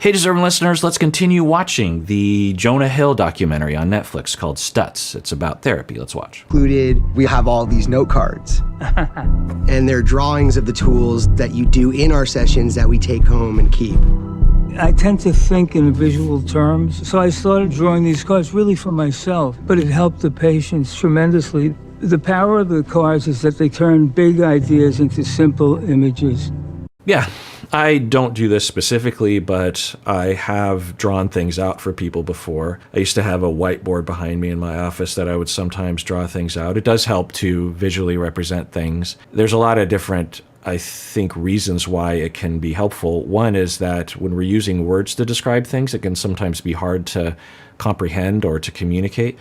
Hey, deserving listeners, let's continue watching the Jonah Hill documentary on Netflix called Stutz. It's about therapy. Let's watch. Included, we have all these note cards. And they're drawings of the tools that you do in our sessions that we take home and keep. I tend to think in visual terms, so I started drawing these cards really for myself, but it helped the patients tremendously. The power of the cards is that they turn big ideas into simple images. Yeah, I don't do this specifically, but I have drawn things out for people before. I used to have a whiteboard behind me in my office that I would sometimes draw things out. It does help to visually represent things. There's a lot of different, I think, reasons why it can be helpful. One is that when we're using words to describe things, it can sometimes be hard to comprehend or to communicate.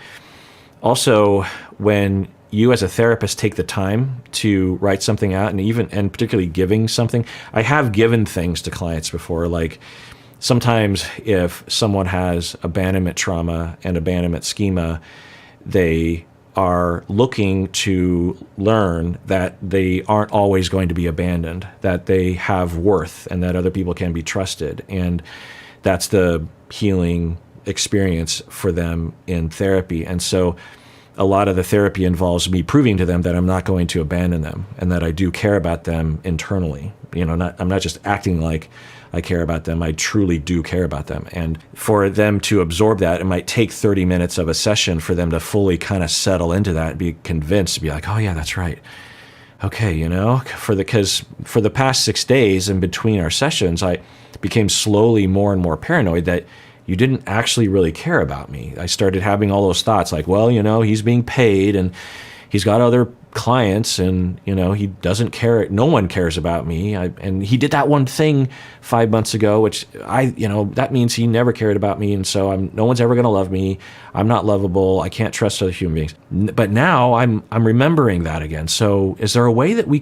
Also, when you as a therapist take the time to write something out and particularly giving something. I have given things to clients before, like sometimes if someone has abandonment trauma and abandonment schema, they are looking to learn that they aren't always going to be abandoned, that they have worth and that other people can be trusted. And that's the healing experience for them in therapy. And so a lot of the therapy involves me proving to them that I'm not going to abandon them and that I do care about them internally. I'm not just acting like I care about them. I truly do care about them. And for them to absorb that, it might take 30 minutes of a session for them to fully kind of settle into that and be convinced to be like, oh yeah, that's right. Okay, because for the past 6 days in between our sessions, I became slowly more and more paranoid that you didn't actually really care about me. I started having all those thoughts like, well, he's being paid and he's got other clients and, he doesn't care. No one cares about me. And he did that one thing 5 months ago, which that means he never cared about me. And so no one's ever going to love me. I'm not lovable. I can't trust other human beings. But now I'm remembering that again. So is there a way that you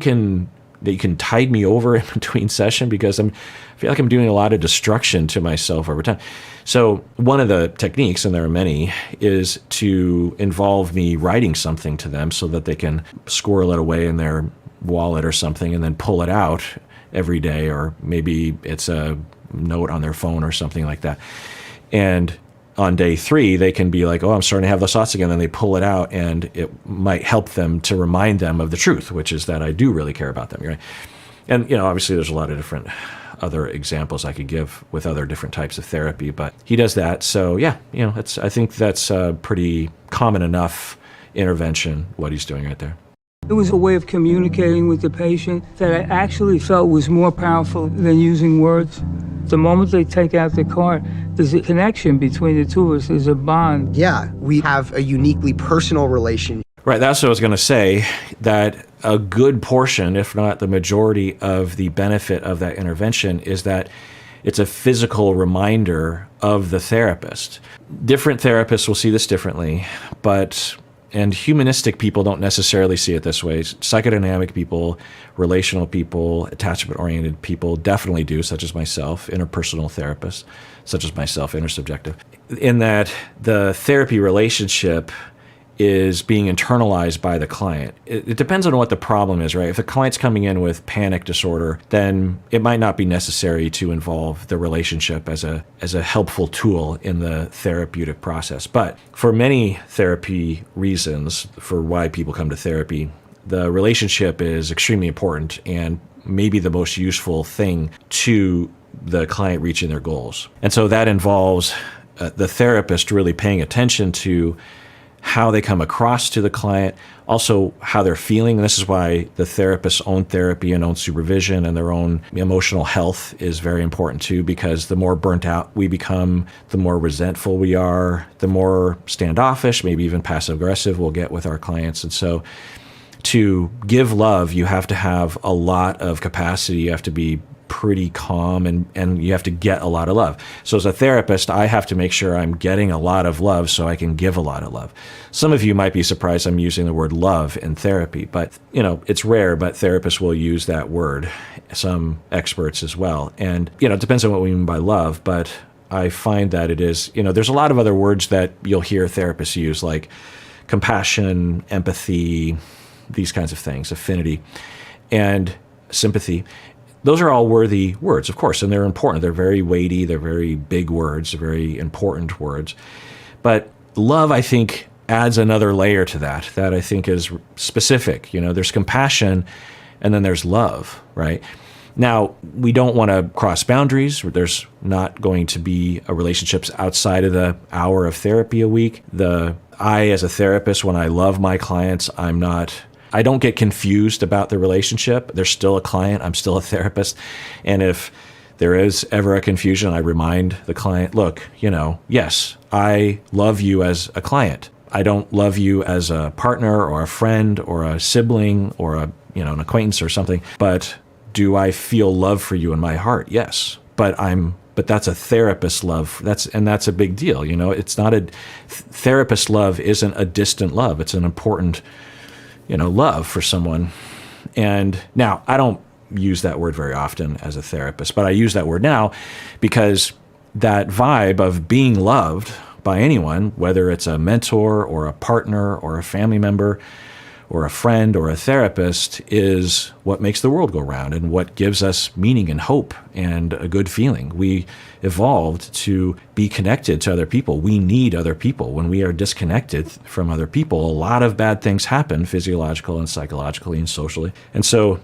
can tide me over in between session? Because I feel like I'm doing a lot of destruction to myself over time. So one of the techniques, and there are many, is to involve me writing something to them so that they can squirrel it away in their wallet or something and then pull it out every day, or maybe it's a note on their phone or something like that. And on day 3, they can be like, oh, I'm starting to have those thoughts again. And they pull it out, and it might help them to remind them of the truth, which is that I do really care about them. Right? And, obviously there's a lot of different other examples I could give with other different types of therapy, but he does that. So yeah, I think that's a pretty common enough intervention, what he's doing right there. It was a way of communicating with the patient that I actually felt was more powerful than using words. The moment they take out the card, there's a connection between the two of us. There's a bond. Yeah, we have a uniquely personal relationship. Right, that's what I was going to say, that a good portion, if not the majority of the benefit of that intervention is that it's a physical reminder of the therapist. Different therapists will see this differently, and humanistic people don't necessarily see it this way. Psychodynamic people, relational people, attachment-oriented people definitely do, such as myself, interpersonal therapists, such as myself, intersubjective, in that the therapy relationship is being internalized by the client. It depends on what the problem is, right? If the client's coming in with panic disorder, then it might not be necessary to involve the relationship as a helpful tool in the therapeutic process. But for many therapy reasons, for why people come to therapy, the relationship is extremely important and maybe the most useful thing to the client reaching their goals. And so that involves the therapist really paying attention to how they come across to the client, also how they're feeling. And this is why the therapist's own therapy and own supervision and their own emotional health is very important too, because the more burnt out we become, the more resentful we are, the more standoffish, maybe even passive aggressive we'll get with our clients. And so to give love, you have to have a lot of capacity. You have to be pretty calm and you have to get a lot of love. So as a therapist, I have to make sure I'm getting a lot of love so I can give a lot of love. Some of you might be surprised I'm using the word love in therapy, but it's rare, but therapists will use that word, some experts as well. And it depends on what we mean by love, but I find that it is, there's a lot of other words that you'll hear therapists use, like compassion, empathy, these kinds of things, affinity, and sympathy. those are all worthy words, of course, and they're important. They're very weighty. They're very big words, very important words. But love, I think, adds another layer to that I think is specific. There's compassion, and then there's love, right? Now, we don't want to cross boundaries. There's not going to be relationships outside of the hour of therapy a week. I, as a therapist, when I love my clients, I don't get confused about the relationship. They're still a client. I'm still a therapist. And if there is ever a confusion, I remind the client, look, yes, I love you as a client. I don't love you as a partner or a friend or a sibling or an acquaintance or something. But do I feel love for you in my heart? Yes. But that's a therapist love. That's a big deal. It's not therapist love isn't a distant love. It's an important love for someone. And now, I don't use that word very often as a therapist, but I use that word now because that vibe of being loved by anyone, whether it's a mentor or a partner or a family member or a friend or a therapist, is what makes the world go round and what gives us meaning and hope and a good feeling. We evolved to be connected to other people. We need other people. When we are disconnected from other people, a lot of bad things happen, physiological and psychologically and socially. And so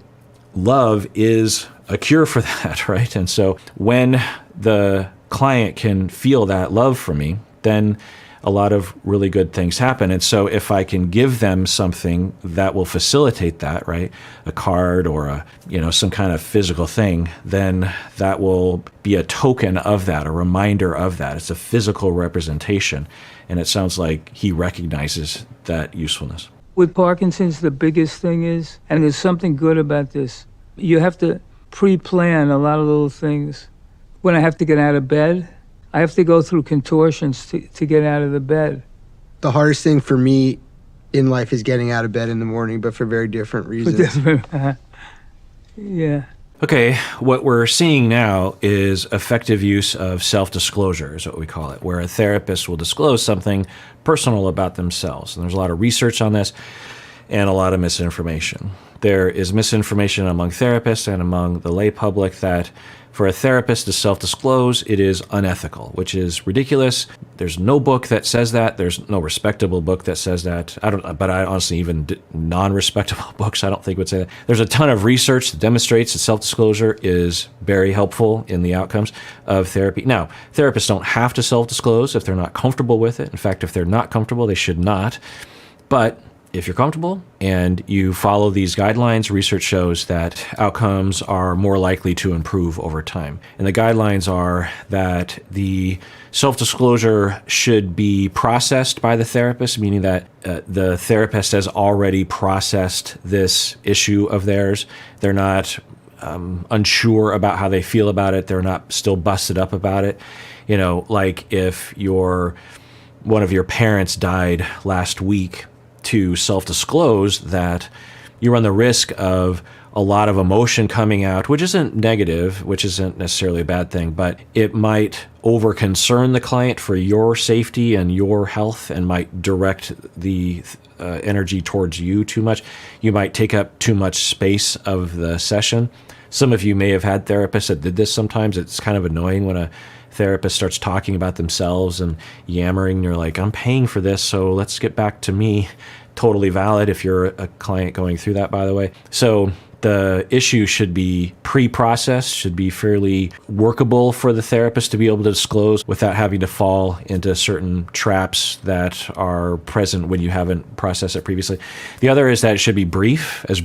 love is a cure for that, right? And so when the client can feel that love from me, then a lot of really good things happen. And so if I can give them something that will facilitate that, right, a card or some kind of physical thing, then that will be a token of that, a reminder of that. It's a physical representation. And it sounds like he recognizes that usefulness. With Parkinson's, the biggest thing is, and there's something good about this, you have to pre-plan a lot of little things. When I have to get out of bed, I have to go through contortions to get out of the bed. The hardest thing for me in life is getting out of bed in the morning, but for very different reasons. Yeah. Okay, what we're seeing now is effective use of self-disclosure, is what we call it, where a therapist will disclose something personal about themselves. And there's a lot of research on this and a lot of misinformation. There is misinformation among therapists and among the lay public that for a therapist to self-disclose, it is unethical, which is ridiculous. There's no book that says that. There's no respectable book that says that. But I honestly, even non-respectable books, I don't think would say that. There's a ton of research that demonstrates that self-disclosure is very helpful in the outcomes of therapy. Now, therapists don't have to self-disclose if they're not comfortable with it. In fact, if they're not comfortable, they should not. But if you're comfortable and you follow these guidelines, research shows that outcomes are more likely to improve over time. And the guidelines are that the self-disclosure should be processed by the therapist, meaning that the therapist has already processed this issue of theirs. They're not unsure about how they feel about it. They're not still busted up about it. Like if one of your parents died last week, to self-disclose that, you run the risk of a lot of emotion coming out, which isn't negative, which isn't necessarily a bad thing, but it might over-concern the client for your safety and your health and might direct the energy towards you too much. You might take up too much space of the session. Some of you may have had therapists that did this sometimes. It's kind of annoying when a therapist starts talking about themselves and yammering. You're like, I'm paying for this, so let's get back to me. Totally valid if you're a client going through that, by the way. So the issue should be pre-processed, should be fairly workable for the therapist to be able to disclose without having to fall into certain traps that are present when you haven't processed it previously. The other is that it should be brief as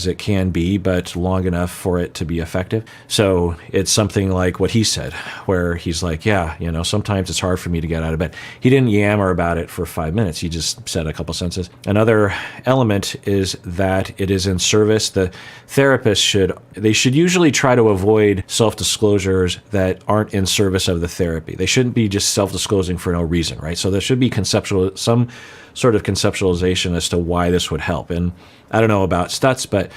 it can be, but long enough for it to be effective. So it's something like what he said, where he's like, yeah, sometimes it's hard for me to get out of bed. He didn't yammer about it for 5 minutes. He just said a couple sentences. Another element is that it is in service. The therapist should usually try to avoid self-disclosures that aren't in service of the therapy. They shouldn't be just self-disclosing for no reason, right? So there should be some sort of conceptualization as to why this would help. And I don't know about Stutz, but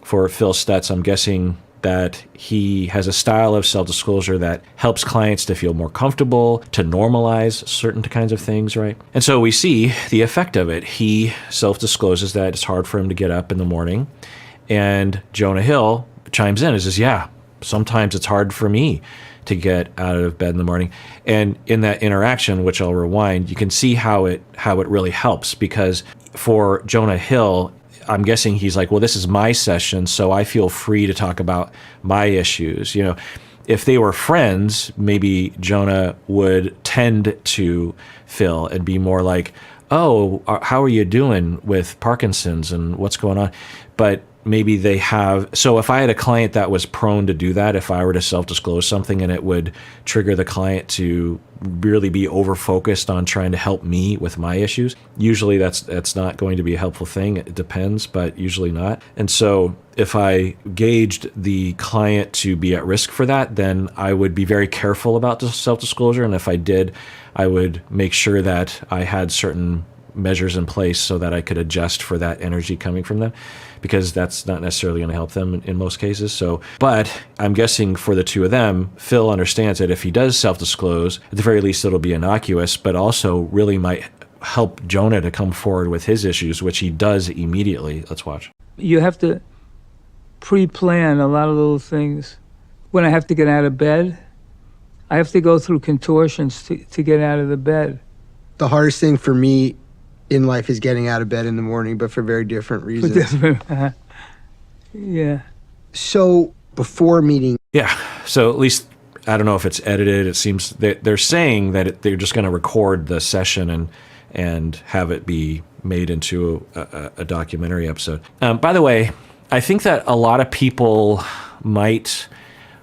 for Phil Stutz, I'm guessing that he has a style of self-disclosure that helps clients to feel more comfortable, to normalize certain kinds of things, right? And so we see the effect of it. He self-discloses that it's hard for him to get up in the morning. And Jonah Hill chimes in and says, yeah, sometimes it's hard for me to get out of bed in the morning. And in that interaction, which I'll rewind, you can see how it really helps, because for Jonah Hill, I'm guessing he's like, well, this is my session, so I feel free to talk about my issues. If they were friends, maybe Jonah would tend to Phil and be more like, oh, how are you doing with Parkinson's and what's going on? But maybe they have. So if I had a client that was prone to do that, if I were to self-disclose something and it would trigger the client to really be over-focused on trying to help me with my issues, usually that's not going to be a helpful thing. It depends, but usually not. And so if I gauged the client to be at risk for that, then I would be very careful about the self-disclosure. And if I did, I would make sure that I had certain measures in place so that I could adjust for that energy coming from them, because that's not necessarily going to help them in most cases. So, but I'm guessing for the two of them, Phil understands that if he does self-disclose, at the very least it'll be innocuous, but also really might help Jonah to come forward with his issues, which he does immediately. Let's watch. You have to pre-plan a lot of little things. When I have to get out of bed, I have to go through contortions to get out of the bed. The hardest thing for me in life is getting out of bed in the morning, but for very different reasons. Yeah. So before meeting... Yeah. So at least, I don't know if it's edited. It seems they're saying that they're just going to record the session and have it be made into a documentary episode. By the way, I think that a lot of people might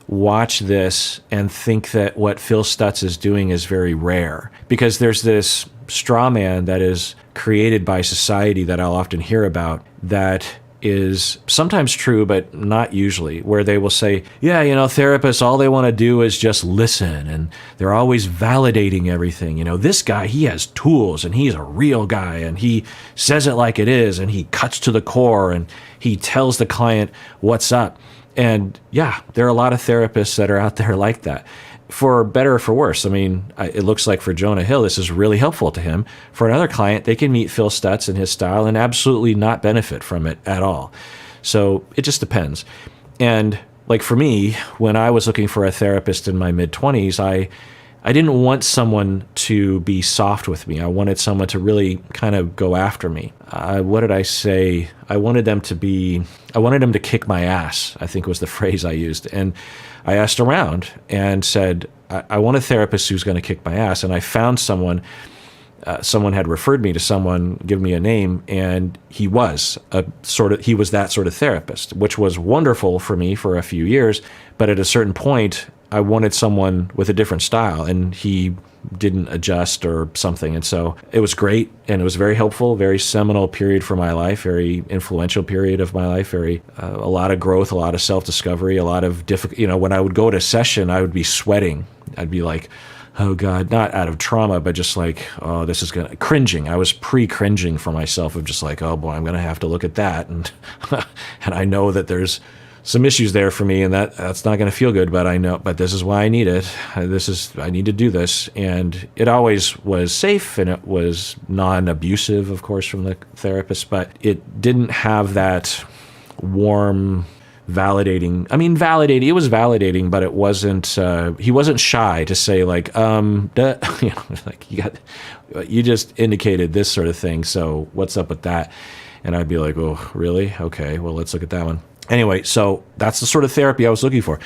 watch this and think that what Phil Stutz is doing is very rare, because there's this straw man that is created by society that I'll often hear about that is sometimes true, but not usually, where they will say, yeah, therapists, all they want to do is just listen, and they're always validating everything. This guy, he has tools, and he's a real guy, and he says it like it is, and he cuts to the core, and he tells the client what's up. And yeah, there are a lot of therapists that are out there like that. For better or for worse. I mean, it looks like for Jonah Hill, this is really helpful to him. For another client, they can meet Phil Stutz and his style and absolutely not benefit from it at all. So it just depends. And like for me, when I was looking for a therapist in my mid-20s, I didn't want someone to be soft with me. I wanted someone to really kind of go after me. What did I say? I wanted them to kick my ass, I think was the phrase I used. And I asked around and said, I want a therapist who's going to kick my ass. And I found someone had referred me to someone, give me a name, and he was that sort of therapist, which was wonderful for me for a few years. But at a certain point, I wanted someone with a different style, and he didn't adjust or something. And so it was great, and it was very helpful, very seminal period for my life, very influential period of my life, a lot of growth, a lot of self-discovery, a lot of when I would go to session, I would be sweating. I'd be like, oh God, not out of trauma, but just like, oh, this is cringing. I was pre-cringing for myself of just like, oh boy, I'm going to have to look at that. And, and I know that there's some issues there for me, and that's not going to feel good, but this is why I need it. I need to do this. And it always was safe, and it was non-abusive, of course, from the therapist, but it didn't have that warm, validating. I mean, it was validating, but it wasn't, he wasn't shy to say like, like you just indicated this sort of thing. So what's up with that? And I'd be like, oh, really? Okay, well, let's look at that one. Anyway, so that's the sort of therapy I was looking for.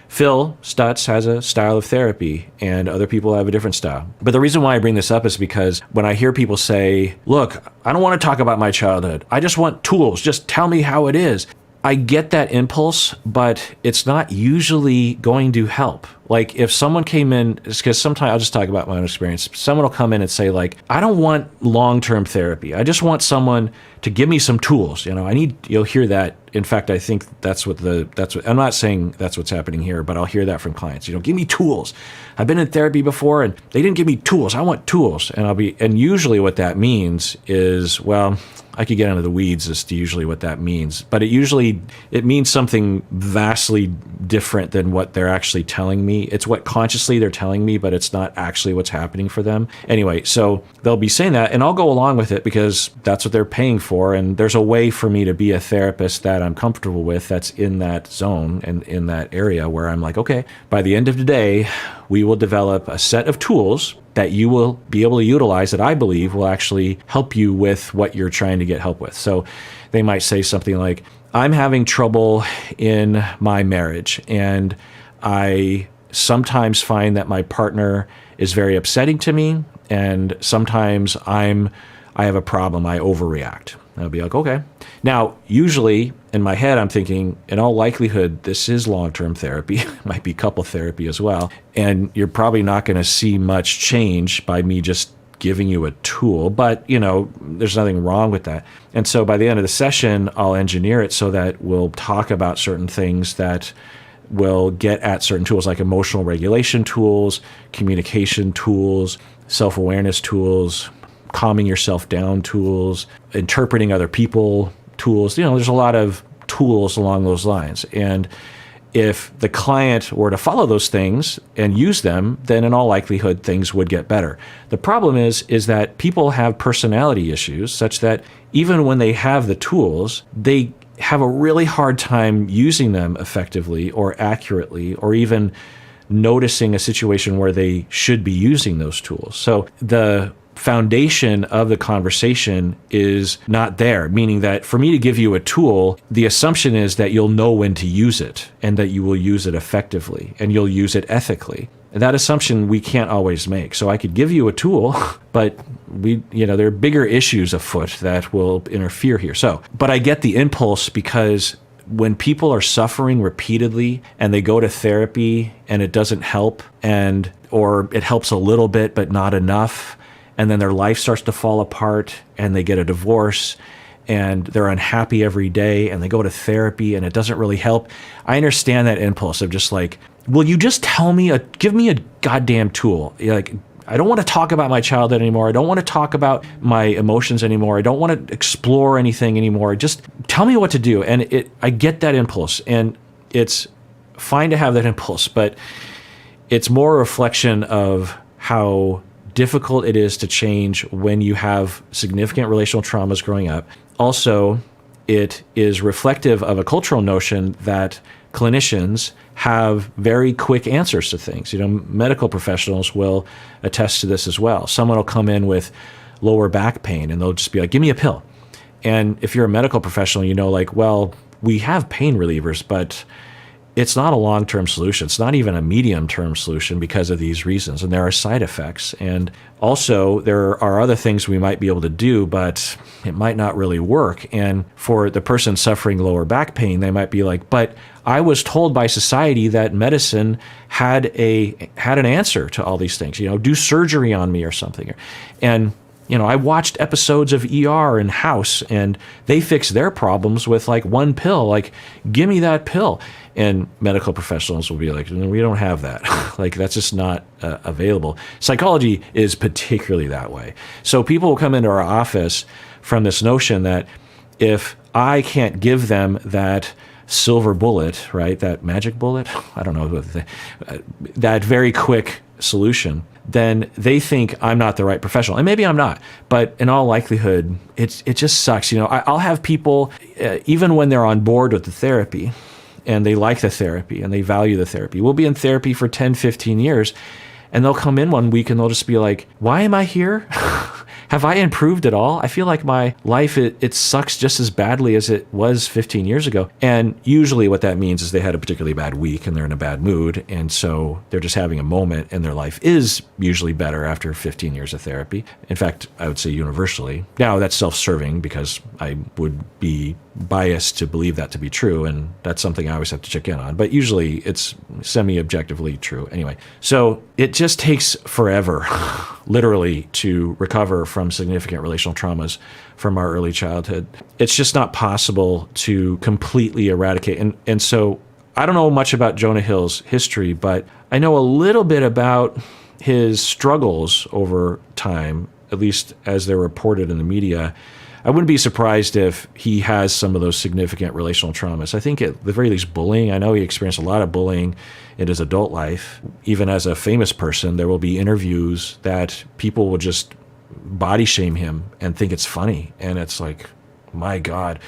Phil Stutz has a style of therapy, and other people have a different style. But the reason why I bring this up is because when I hear people say, look, I don't want to talk about my childhood. I just want tools. Just tell me how it is. I get that impulse, but it's not usually going to help. Like if someone came in, because sometimes I'll just talk about my own experience. Someone will come in and say like, I don't want long-term therapy. I just want someone to give me some tools. You'll hear that. In fact, I think that's what I'm not saying that's what's happening here, but I'll hear that from clients. Give me tools. I've been in therapy before and they didn't give me tools. I want tools. And usually what that means is, well, I could get into the weeds as to usually what that means, but it means something vastly different than what they're actually telling me me. It's what consciously they're telling me, but it's not actually what's happening for them. Anyway, so they'll be saying that, and I'll go along with it because that's what they're paying for. And there's a way for me to be a therapist that I'm comfortable with, that's in that zone and in that area where I'm like, okay, by the end of the day, we will develop a set of tools that you will be able to utilize that I believe will actually help you with what you're trying to get help with. So they might say something like, I'm having trouble in my marriage, and I sometimes find that my partner is very upsetting to me, and sometimes I have a problem, I overreact. I'll be like, okay. Now, usually in my head, I'm thinking, in all likelihood, this is long-term therapy. It might be couple therapy as well. And you're probably not going to see much change by me just giving you a tool, but there's nothing wrong with that. And so by the end of the session, I'll engineer it so that we'll talk about certain things that will get at certain tools, like emotional regulation tools, communication tools, self-awareness tools, calming yourself down tools, interpreting other people tools. There's a lot of tools along those lines. And if the client were to follow those things and use them, then in all likelihood, things would get better. The problem is that people have personality issues such that even when they have the tools, they have a really hard time using them effectively or accurately, or even noticing a situation where they should be using those tools. So the foundation of the conversation is not there, meaning that for me to give you a tool, the assumption is that you'll know when to use it and that you will use it effectively and you'll use it ethically. And that assumption we can't always make. So I could give you a tool, but there are bigger issues afoot that will interfere here. But I get the impulse because when people are suffering repeatedly and they go to therapy and it doesn't help, or it helps a little bit but not enough, and then their life starts to fall apart and they get a divorce and they're unhappy every day and they go to therapy and it doesn't really help. I understand that impulse of just like, will you just give me a goddamn tool? Like, I don't want to talk about my childhood anymore. I don't want to talk about my emotions anymore. I don't want to explore anything anymore. Just tell me what to do. And I get that impulse, and it's fine to have that impulse, but it's more a reflection of how difficult it is to change when you have significant relational traumas growing up. Also, it is reflective of a cultural notion that clinicians have very quick answers to things. Medical professionals will attest to this as well. Someone will come in with lower back pain and they'll just be like, give me a pill. And if you're a medical professional, well, we have pain relievers, but it's not a long-term solution. It's not even a medium-term solution because of these reasons. And there are side effects. And also, there are other things we might be able to do, but it might not really work. And for the person suffering lower back pain, they might be like, but I was told by society that medicine had an answer to all these things. Do surgery on me or something. And I watched episodes of ER and House, and they fix their problems with like one pill. Like, give me that pill. And medical professionals will be like, no, we don't have that. Like, that's just not available. Psychology is particularly that way. So people will come into our office from this notion that if I can't give them that silver bullet, right, that magic bullet, I don't know, that very quick solution, then they think I'm not the right professional. And maybe I'm not, but in all likelihood, it just sucks. I'll have people, even when they're on board with the therapy and they like the therapy and they value the therapy, we'll be in therapy for 10, 15 years, and they'll come in one week and they'll just be like, why am I here? Have I improved at all? I feel like my life, it sucks just as badly as it was 15 years ago. And usually what that means is they had a particularly bad week and they're in a bad mood. And so they're just having a moment, and their life is usually better after 15 years of therapy. In fact, I would say universally. Now, that's self-serving because I would be biased to believe that to be true, and that's something I always have to check in on. But usually it's semi-objectively true. Anyway, so it just takes forever, literally, to recover from significant relational traumas from our early childhood. It's just not possible to completely eradicate. And so I don't know much about Jonah Hill's history, but I know a little bit about his struggles over time, at least as they're reported in the media. I wouldn't be surprised if he has some of those significant relational traumas. I think at the very least bullying. I know he experienced a lot of bullying in his adult life. Even as a famous person, there will be interviews that people will just body shame him and think it's funny. And it's like, my God.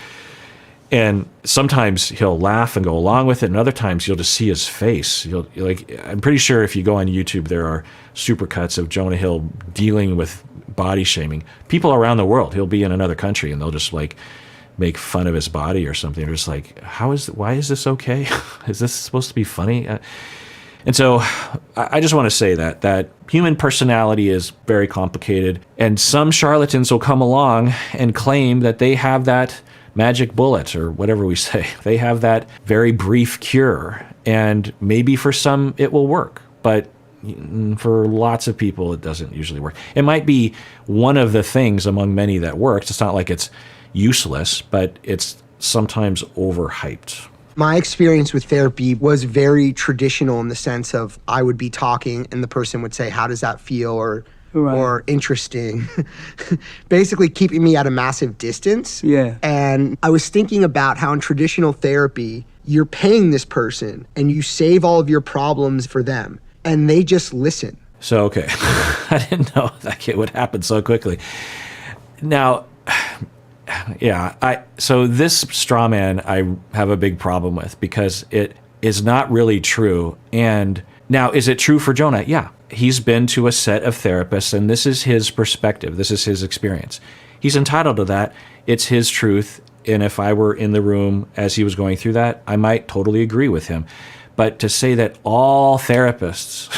And sometimes he'll laugh and go along with it, and other times you'll just see his face. I'm pretty sure if you go on YouTube, there are supercuts of Jonah Hill dealing with body shaming. People around the world, he'll be in another country, and they'll just like make fun of his body or something. They're just like, why is this okay? Is this supposed to be funny? And so I just want to say that human personality is very complicated, and some charlatans will come along and claim that they have that magic bullet, or whatever we say. They have that very brief cure, and maybe for some it will work, but for lots of people it doesn't usually work. It might be one of the things among many that works. It's not like it's useless, but it's sometimes overhyped. My experience with therapy was very traditional in the sense of I would be talking and the person would say, how does that feel? Or interesting. Basically keeping me at a massive distance. Yeah. And I was thinking about how in traditional therapy, you're paying this person and you save all of your problems for them and they just listen. So, okay. I didn't know that it would happen so quickly. Now, yeah, so this straw man I have a big problem with because it is not really true. And now, is it true for Jonah? Yeah. He's been to a set of therapists, and this is his perspective. This is his experience. He's entitled to that. It's his truth. And if I were in the room as he was going through that, I might totally agree with him. But to say that all therapists,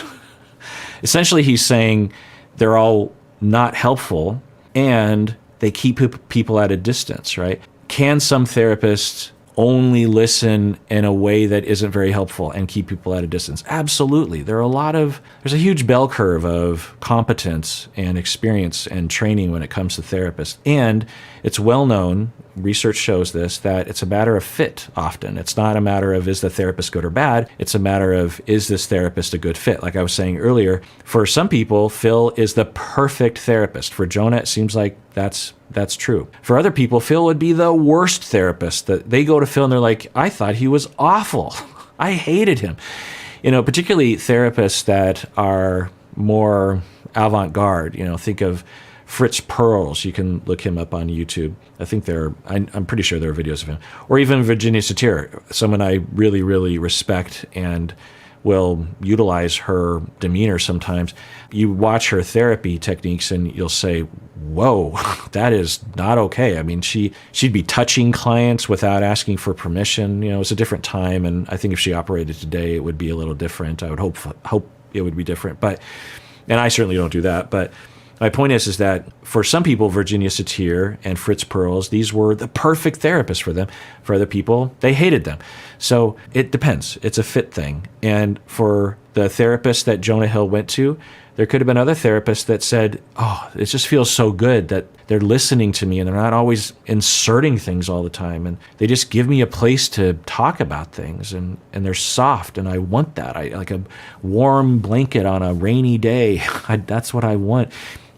essentially he's saying they're all not helpful and they keep people at a distance, right? Can some therapists only listen in a way that isn't very helpful and keep people at a distance? Absolutely. There's a huge bell curve of competence and experience and training when it comes to therapists. And it's well known, research shows this, that it's a matter of fit often. It's not a matter of is the therapist good or bad. It's a matter of is this therapist a good fit? Like I was saying earlier, for some people, Phil is the perfect therapist. For Jonah, it seems like that's true. For other people, Phil would be the worst therapist. That they go to Phil and they're like, I thought he was awful. I hated him. Particularly therapists that are more avant-garde. Think of Fritz Perls. You can look him up on YouTube. I think I'm pretty sure there are videos of him. Or even Virginia Satir, someone I really, really respect and will utilize her demeanor sometimes. You watch her therapy techniques and you'll say, whoa, that is not okay. I mean, she'd be touching clients without asking for permission. It's a different time, and I think if she operated today, it would be a little different. I would hope it would be different, and I certainly don't do that. But my point is that for some people, Virginia Satir and Fritz Perls, these were the perfect therapists for them. For other people, they hated them. So it depends. It's a fit thing. And for the therapist that Jonah Hill went to, there could have been other therapists that said, oh, it just feels so good that they're listening to me and they're not always inserting things all the time. And they just give me a place to talk about things, and they're soft, and I want that. I like a warm blanket on a rainy day. That's what I want.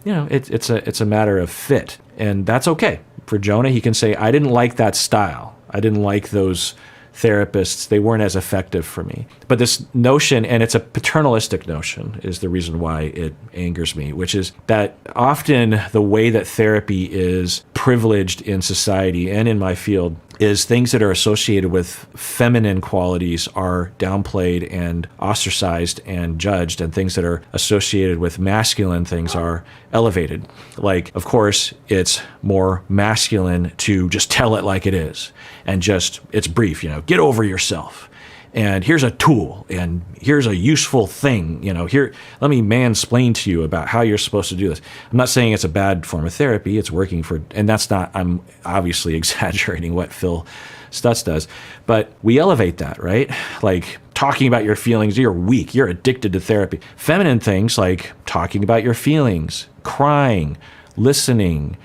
It's a matter of fit, and that's okay. For Jonah, he can say, I didn't like that style. I didn't like those therapists. They weren't as effective for me. But this notion, and it's a paternalistic notion, is the reason why it angers me, which is that often the way that therapy is privileged in society and in my field is things that are associated with feminine qualities are downplayed and ostracized and judged, and things that are associated with masculine things are elevated. Like, of course, it's more masculine to just tell it like it is, and it's brief, get over yourself. And here's a tool, and here's a useful thing. Here, let me mansplain to you about how you're supposed to do this. I'm not saying it's a bad form of therapy. It's working and that's not, I'm obviously exaggerating what Phil Stutz does, but we elevate that, right? Like talking about your feelings, you're weak, you're addicted to therapy. Feminine things like talking about your feelings, crying, listening,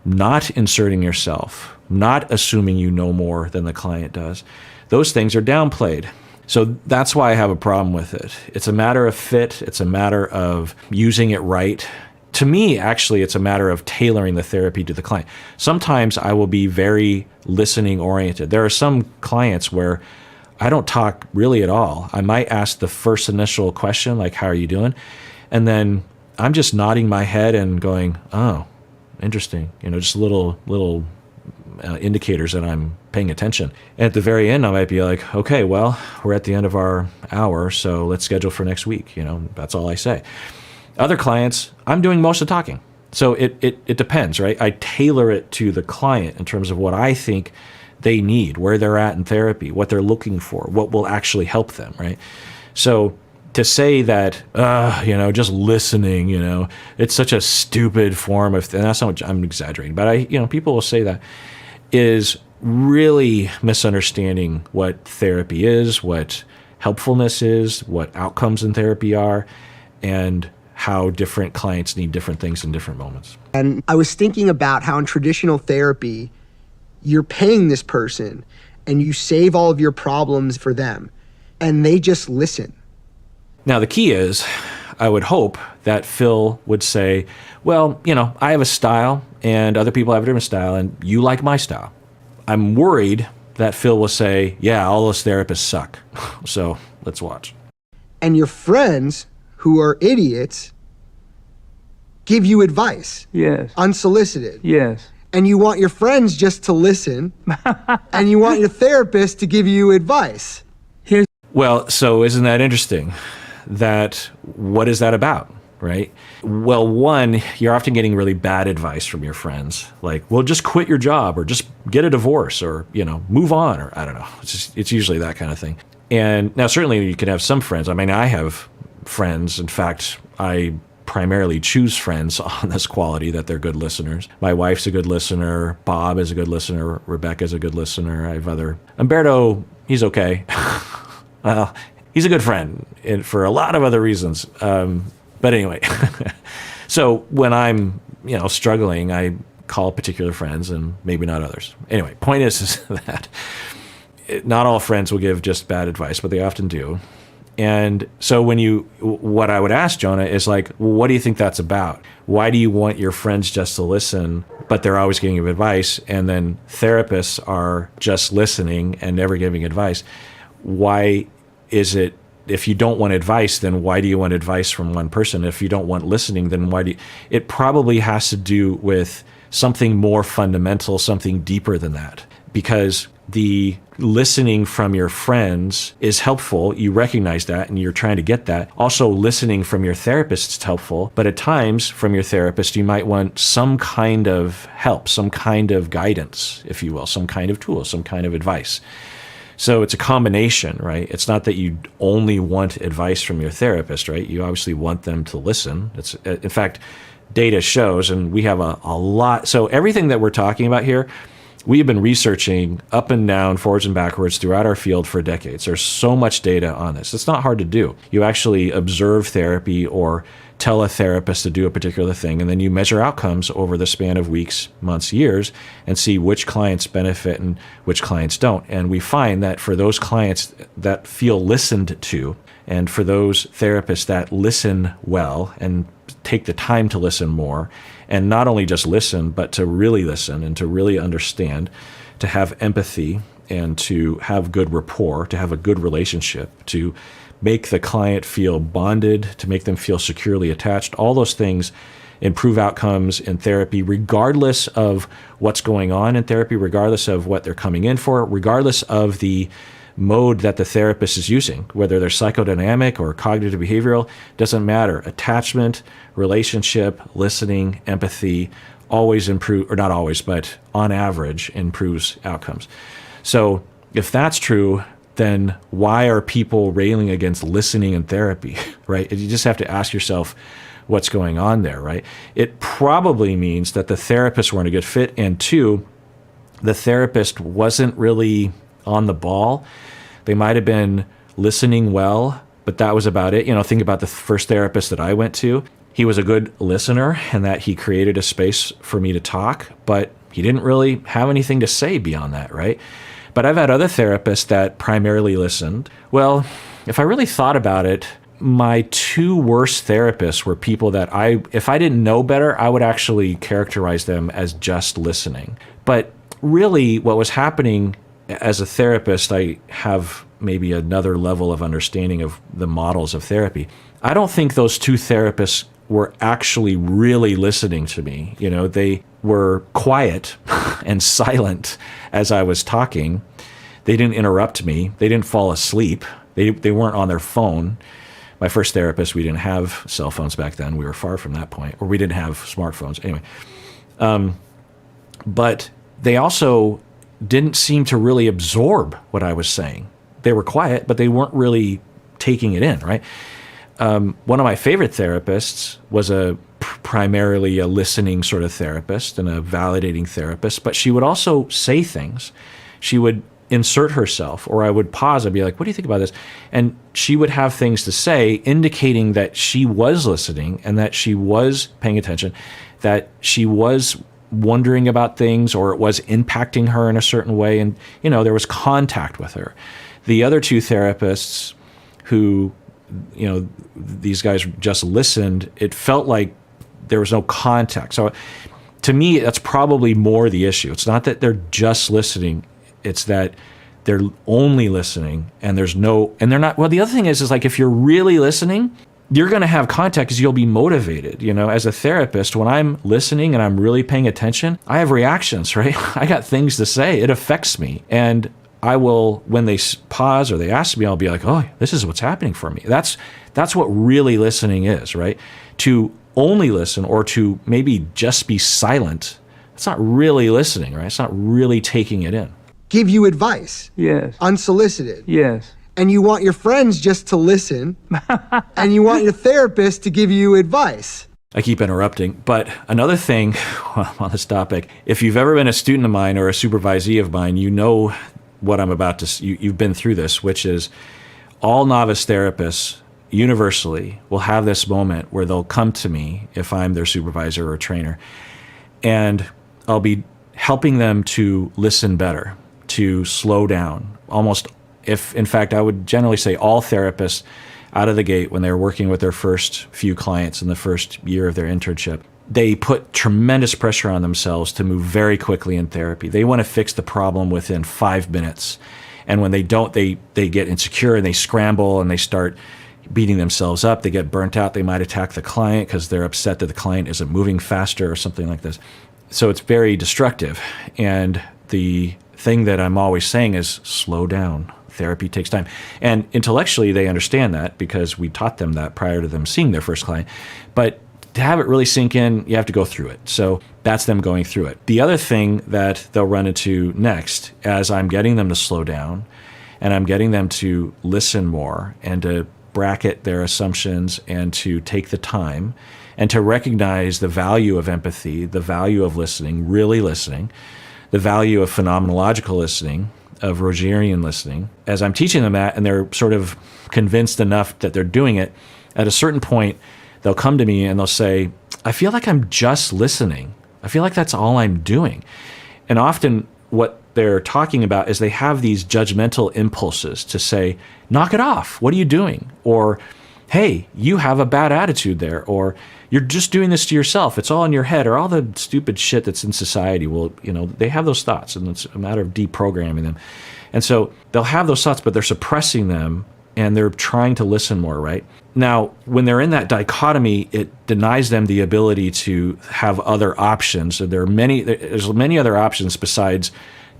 not inserting yourself, not assuming you know more than the client does. Those things are downplayed. So that's why I have a problem with it. It's a matter of fit. It's a matter of using it right. to me, actually, it's a matter of tailoring the therapy to the client. Sometimes I will be very listening oriented. There are some clients where I don't talk really at all. I might ask the first initial question, like, how are you doing? And then I'm just nodding my head and going, oh, interesting. Just little indicators that I'm paying attention. And at the very end, I might be like, okay, well, we're at the end of our hour, so let's schedule for next week. That's all I say. Other clients, I'm doing most of the talking. So it depends, right? I tailor it to the client in terms of what I think they need, where they're at in therapy, what they're looking for, what will actually help them, right? So to say that, just listening, it's such a stupid form of, and that's not what I'm exaggerating, but people will say that, is really misunderstanding what therapy is, what helpfulness is, what outcomes in therapy are, and how different clients need different things in different moments. And I was thinking about how in traditional therapy, you're paying this person and you save all of your problems for them and they just listen. Now, the key is, I would hope that Phil would say, well, I have a style and other people have a different style and you like my style. I'm worried that Phil will say, yeah, all those therapists suck. So let's watch. And your friends who are idiots give you advice. Yes. Unsolicited. Yes. And you want your friends just to listen and you want your therapist to give you advice. Well, so isn't that interesting? What is that about, right? Well, one, you're often getting really bad advice from your friends, like, well, just quit your job or just get a divorce or, move on, or I don't know. It's usually that kind of thing. And now certainly you can have some friends. I mean, I have friends. In fact, I primarily choose friends on this quality that they're good listeners. My wife's a good listener. Bob is a good listener. Rebecca's a good listener. I have Umberto, he's okay. Well, he's a good friend for a lot of other reasons. But anyway, so when I'm, struggling, I call particular friends and maybe not others. Anyway, point is that not all friends will give just bad advice, but they often do. And so what I would ask Jonah is like, well, what do you think that's about? Why do you want your friends just to listen, but they're always giving you advice? And then therapists are just listening and never giving advice. Why is it, if you don't want advice, then why do you want advice from one person? If you don't want listening, then why do you? It probably has to do with something more fundamental, something deeper than that. Because the listening from your friends is helpful. You recognize that and you're trying to get that. Also, listening from your therapist is helpful. But at times from your therapist, you might want some kind of help, some kind of guidance, if you will, some kind of tool, some kind of advice. So it's a combination, right? It's not that you only want advice from your therapist, right? You obviously want them to listen. In fact, data shows, and we have a lot. So everything that we're talking about here, we have been researching up and down, forwards and backwards throughout our field for decades. There's so much data on this. It's not hard to do. You actually observe therapy or tell a therapist to do a particular thing, and then you measure outcomes over the span of weeks, months, years, and see which clients benefit and which clients don't. And we find that for those clients that feel listened to, and for those therapists that listen well and take the time to listen more, and not only just listen, but to really listen and to really understand, to have empathy and to have good rapport, to have a good relationship, to make the client feel bonded, to make them feel securely attached. All those things improve outcomes in therapy, regardless of what's going on in therapy, regardless of what they're coming in for, regardless of the mode that the therapist is using, whether they're psychodynamic or cognitive behavioral, doesn't matter. Attachment, relationship, listening, empathy always improve, or not always, but on average improves outcomes. So if that's true, then why are people railing against listening in therapy, right? You just have to ask yourself what's going on there, right? It probably means that the therapists weren't a good fit, and two, the therapist wasn't really on the ball. They might have been listening well, but that was about it. Think about the first therapist that I went to. He was a good listener and that he created a space for me to talk, but he didn't really have anything to say beyond that, right? But I've had other therapists that primarily listened. Well, if I really thought about it, my two worst therapists were people that if I didn't know better, I would actually characterize them as just listening. But really what was happening as a therapist, I have maybe another level of understanding of the models of therapy. I don't think those two therapists were actually really listening to me. You know, they were quiet and silent as I was talking. They didn't interrupt me. They didn't fall asleep. They weren't on their phone. My first therapist, we didn't have cell phones back then. We were far from that point, or we didn't have smartphones. Anyway, but they also didn't seem to really absorb what I was saying. They were quiet, but they weren't really taking it in, right? One of my favorite therapists was primarily a listening sort of therapist and a validating therapist, but she would also say things. She would insert herself, or I would pause. I'd be like, what do you think about this? And she would have things to say indicating that she was listening and that she was paying attention, that she was wondering about things, or it was impacting her in a certain way. And, you know, there was contact with her. The other two therapists who, you know, these guys just listened, it felt like there was no contact. So to me, that's probably more the issue. It's not that they're just listening. It's that they're only listening and they're not. Well, the other thing is like, if you're really listening, you're going to have contact because you'll be motivated. You know, as a therapist, when I'm listening and I'm really paying attention, I have reactions, right? I got things to say. It affects me. And I will, when they pause or they ask me, I'll be like, oh, this is what's happening for me. That's what really listening is, right? To only listen or to maybe just be silent, it's not really listening, right? It's not really taking it in. Give you advice. Yes. Unsolicited. Yes. And you want your friends just to listen, and you want your therapist to give you advice. I keep interrupting, but another thing on this topic, if you've ever been a student of mine or a supervisee of mine, you know what I'm about to, you've been through this, which is all novice therapists universally will have this moment where they'll come to me if I'm their supervisor or trainer, and I'll be helping them to listen better, to slow down. Almost, in fact, I would generally say all therapists out of the gate, when they're working with their first few clients in the first year of their internship, they put tremendous pressure on themselves to move very quickly in therapy. They want to fix the problem within 5 minutes. And when they don't, they get insecure and they scramble and they start beating themselves up. They get burnt out. They might attack the client because they're upset that the client isn't moving faster or something like this. So it's very destructive. And the thing that I'm always saying is slow down. Therapy takes time. And intellectually, they understand that because we taught them that prior to them seeing their first client. But to have it really sink in, you have to go through it. So that's them going through it. The other thing that they'll run into next, as I'm getting them to slow down and I'm getting them to listen more and to bracket their assumptions and to take the time and to recognize the value of empathy, the value of listening, really listening, the value of phenomenological listening, of Rogerian listening. As I'm teaching them that and they're sort of convinced enough that they're doing it, at a certain point, they'll come to me and they'll say, I feel like I'm just listening. I feel like that's all I'm doing. And often what they're talking about is they have these judgmental impulses to say, knock it off. What are you doing? Or, hey, you have a bad attitude there. Or you're just doing this to yourself. It's all in your head, or all the stupid shit that's in society. Well, you know, they have those thoughts and it's a matter of deprogramming them. And so they'll have those thoughts, but they're suppressing them and they're trying to listen more, right? Now, when they're in that dichotomy, it denies them the ability to have other options. So there's many other options besides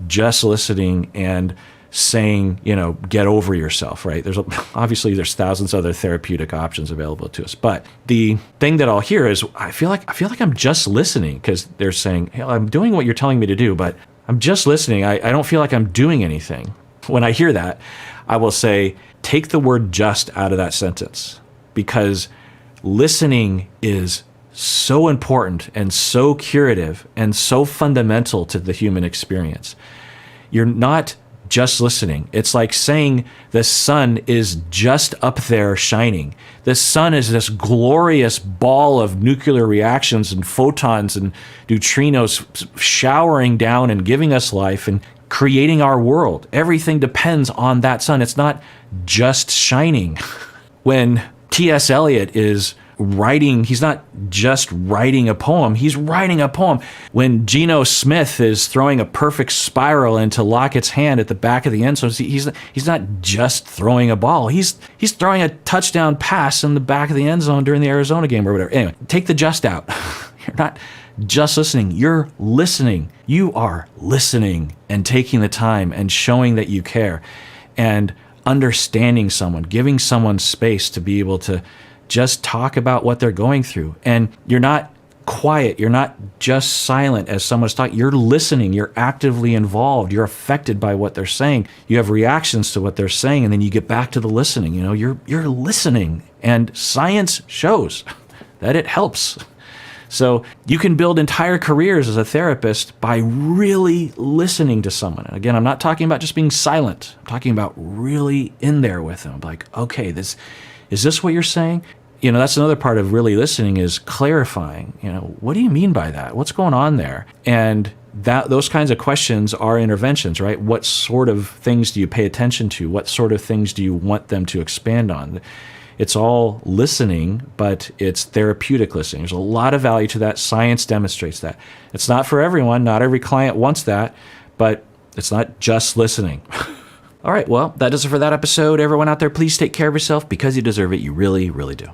just listening and saying, you know, get over yourself, right? Obviously there's thousands of other therapeutic options available to us. But the thing that I'll hear is, I feel like I'm just listening, because they're saying, hey, I'm doing what you're telling me to do, but I'm just listening. I don't feel like I'm doing anything. When I hear that, I will say, take the word just out of that sentence, because listening is so important and so curative and so fundamental to the human experience. You're not just listening. It's like saying the sun is just up there shining. The sun is this glorious ball of nuclear reactions and photons and neutrinos showering down and giving us life and creating our world. Everything depends on that sun. It's not just shining. When T.S. Eliot is writing, he's not just writing a poem, he's writing a poem. When Geno Smith is throwing a perfect spiral into Lockett's hand at the back of the end zone, he's not just throwing a ball, he's throwing a touchdown pass in the back of the end zone during the Arizona game or whatever. Anyway, take the just out. You're not just listening, you're listening. You are listening and taking the time and showing that you care and understanding someone, giving someone space to be able to just talk about what they're going through. And you're not quiet. You're not just silent as someone's talking. You're listening. You're actively involved. You're affected by what they're saying. You have reactions to what they're saying, and then you get back to the listening. You're listening. And science shows that it helps. So you can build entire careers as a therapist by really listening to someone. And again, I'm not talking about just being silent. I'm talking about really in there with them. Like, okay, is this what you're saying? That's another part of really listening is clarifying. What do you mean by that? What's going on there? And those kinds of questions are interventions, right? What sort of things do you pay attention to? What sort of things do you want them to expand on? It's all listening, but it's therapeutic listening. There's a lot of value to that. Science demonstrates that. It's not for everyone. Not every client wants that, but it's not just listening. All right, well, that does it for that episode. Everyone out there, please take care of yourself because you deserve it. You really, really do.